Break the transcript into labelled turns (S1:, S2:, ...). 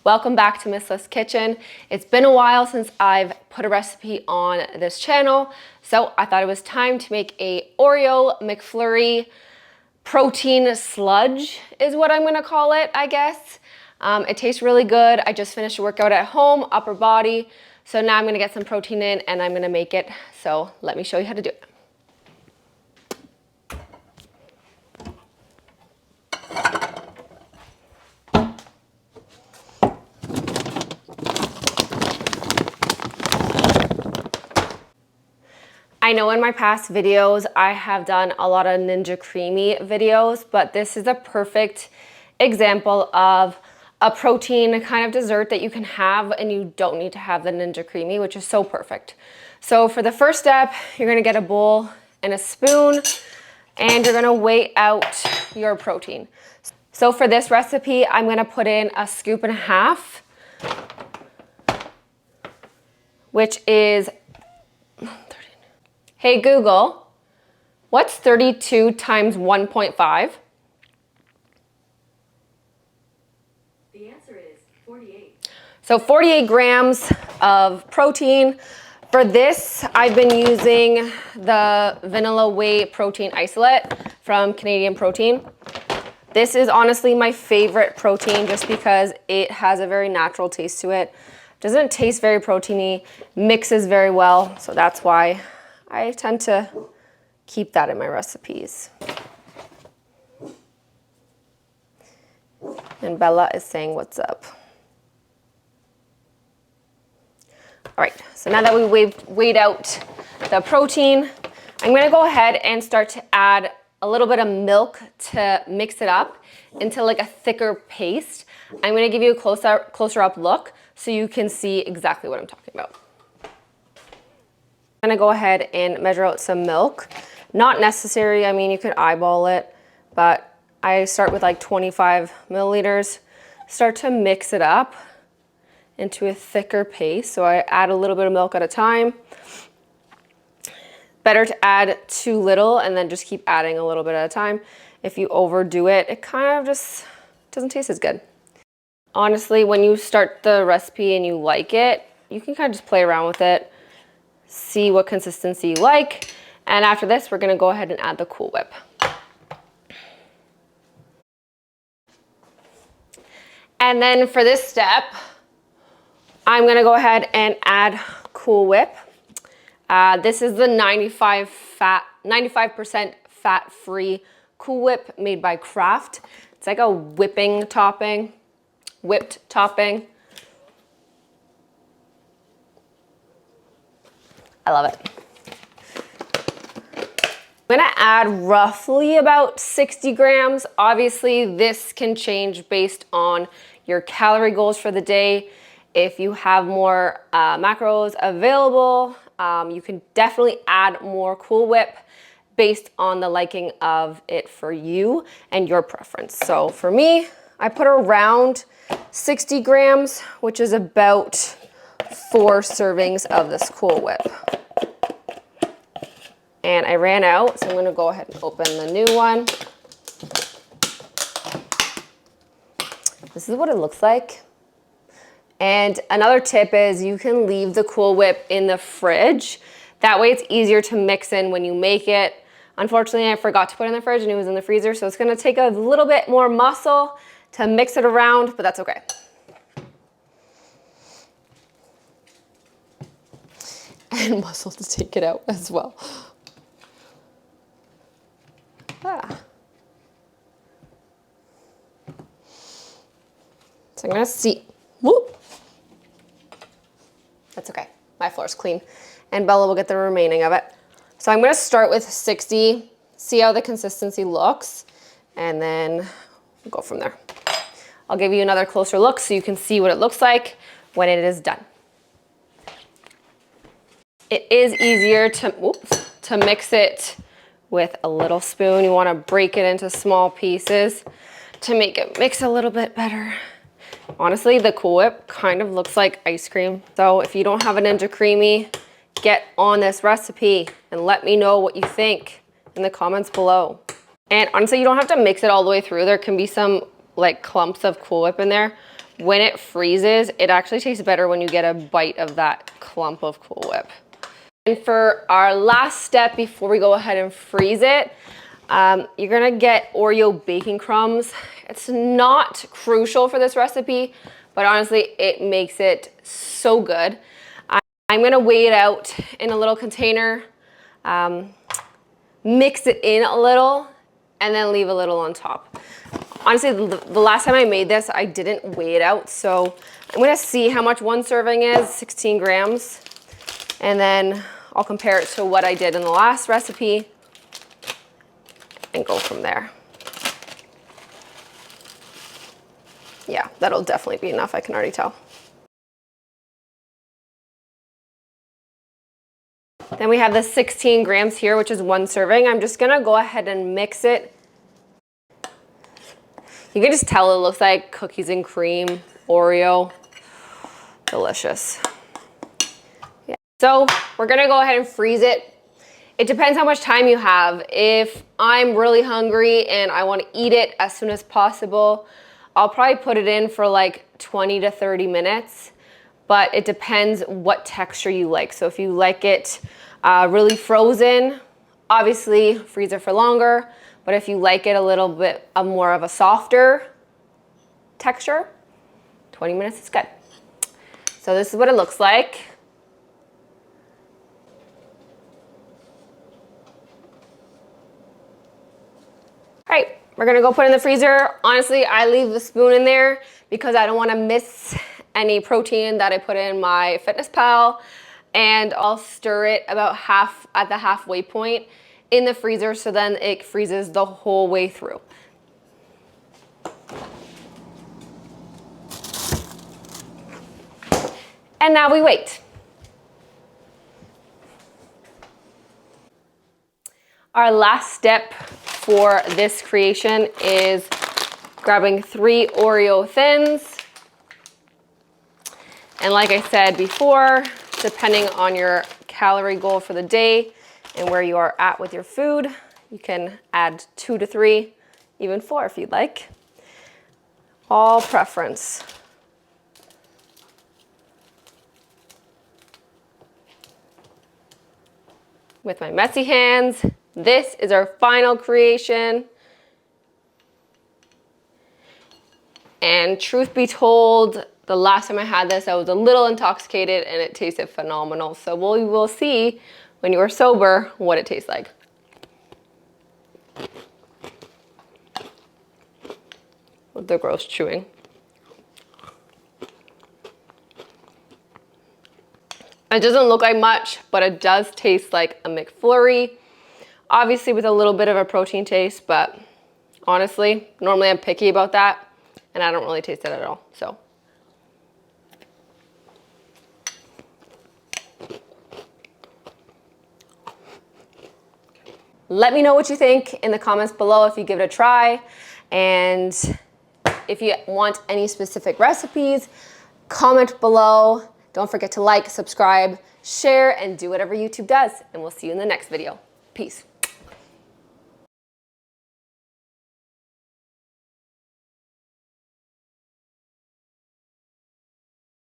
S1: Welcome back to Missless Kitchen. It's been a while since I've put a recipe on this channel, so I thought it was time to make a Oreo McFlurry protein sludge is what I'm gonna call it, I guess. It tastes really good. I just finished a workout at home, upper body, so now I'm gonna get some protein in and I'm gonna make it. So let me show you how to do it. I know in my past videos, I have done a lot of Ninja Creami videos, but this is a perfect example of a protein kind of dessert that you can have and you don't need to have the Ninja Creami, which is so perfect. So for the first step, you're gonna get a bowl and a spoon and you're gonna weigh out your protein. So for this recipe, I'm gonna put in a scoop and a half, which is Hey Google, what's 32 times 1.5?
S2: The answer is 48.
S1: So 48 grams of protein. For this, I've been using the vanilla whey protein isolate from Canadian Protein. This is honestly my favorite protein just because it has a very natural taste to it. Doesn't taste very proteiny, mixes very well, so that's why I tend to keep that in my recipes. And Bella is saying what's up. All right, so now that we weighed out the protein, I'm gonna go ahead and start to add a little bit of milk to mix it up into like a thicker paste. I'm gonna give you a closer up look so you can see exactly what I'm talking about. I'm gonna go ahead and measure out some milk. Not necessary, I mean, you could eyeball it, but I start with like 25 milliliters, start to mix it up into a thicker paste. So I add a little bit of milk at a time. Better to add too little and then just keep adding a little bit at a time. If you overdo it, it kind of just doesn't taste as good. Honestly, when you start the recipe and you like it, you can kind of just play around with it. See what consistency you like. And after this, we're gonna go ahead and add the Cool Whip. And then for this step, I'm gonna go ahead and add Cool Whip. This is the 95% fat-free Cool Whip made by Kraft. It's like a whipped topping. I love it. I'm gonna add roughly about 60 grams. Obviously, this can change based on your calorie goals for the day. If you have more macros available, you can definitely add more Cool Whip based on the liking of it for you and your preference. So for me, I put around 60 grams, which is about 4 servings of this Cool Whip. And I ran out, so I'm gonna go ahead and open the new one. This is what it looks like. And another tip is you can leave the Cool Whip in the fridge. That way it's easier to mix in when you make it. Unfortunately, I forgot to put it in the fridge and it was in the freezer, so it's gonna take a little bit more muscle to mix it around, but that's okay. And muscle to take it out as well. So I'm gonna see, whoop. That's okay, my floor's clean. And Bella will get the remaining of it. So I'm gonna start with 60, see how the consistency looks, and then we'll go from there. I'll give you another closer look so you can see what it looks like when it is done. It is easier to mix it with a little spoon. You wanna break it into small pieces to make it mix a little bit better. Honestly, the Cool Whip kind of looks like ice cream. So if you don't have a Ninja Creami, get on this recipe and let me know what you think in the comments below. And honestly, you don't have to mix it all the way through. There can be some like clumps of Cool Whip in there, when it freezes, it actually tastes better when you get a bite of that clump of Cool Whip. And for our last step before we go ahead and freeze it, you're gonna get Oreo baking crumbs. It's not crucial for this recipe, but honestly, it makes it so good. I'm gonna weigh it out in a little container, mix it in a little, and then leave a little on top. Honestly, the last time I made this, I didn't weigh it out, so I'm gonna see how much one serving is, 16 grams, and then I'll compare it to what I did in the last recipe and go from there. Yeah, that'll definitely be enough, I can already tell. Then we have the 16 grams here, which is one serving. I'm just gonna go ahead and mix it. You can just tell it looks like cookies and cream, Oreo. Delicious. Yeah. So we're gonna go ahead and freeze it. It depends how much time you have. If I'm really hungry and I wanna eat it as soon as possible, I'll probably put it in for like 20 to 30 minutes, but it depends what texture you like. So if you like it really frozen, obviously freeze it for longer. But if you like it a little bit more of a softer texture, 20 minutes is good. So this is what it looks like. All right, we're gonna go put it in the freezer. Honestly, I leave the spoon in there because I don't wanna miss any protein that I put in my Fitness Pal. And I'll stir it about at the halfway point in the freezer, so then it freezes the whole way through. And now we wait. Our last step for this creation is grabbing 3 Oreo thins. And like I said before, depending on your calorie goal for the day and where you are at with your food, you can add 2 to 3, even 4 if you'd like. All preference. With my messy hands, this is our final creation. And truth be told, the last time I had this, I was a little intoxicated and it tasted phenomenal. So we will see when you are sober what it tastes like. With the gross chewing. It doesn't look like much, but it does taste like a McFlurry. Obviously with a little bit of a protein taste, but honestly, normally I'm picky about that and I don't really taste it at all, so. Let me know what you think in the comments below if you give it a try. And if you want any specific recipes, comment below. Don't forget to like, subscribe, share, and do whatever YouTube does. And we'll see you in the next video. Peace.